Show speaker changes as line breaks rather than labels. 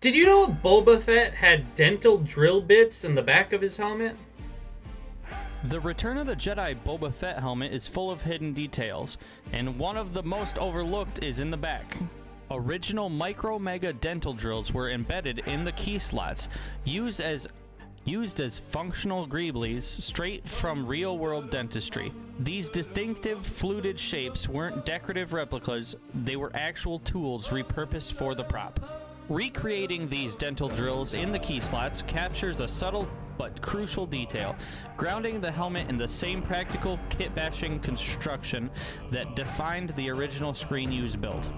Did you know Boba Fett had dental drill bits in the back of his helmet?
The Return of the Jedi Boba Fett helmet is full of hidden details, and one of the most overlooked is in the back. Original Micromega dental drills were embedded in the key slots, used as functional greeblies straight from real-world dentistry. These distinctive fluted shapes weren't decorative replicas, they were actual tools repurposed for the prop. Recreating these dental drills in the key slots captures a subtle but crucial detail, grounding the helmet in the same practical kit-bashing construction that defined the original screen use build.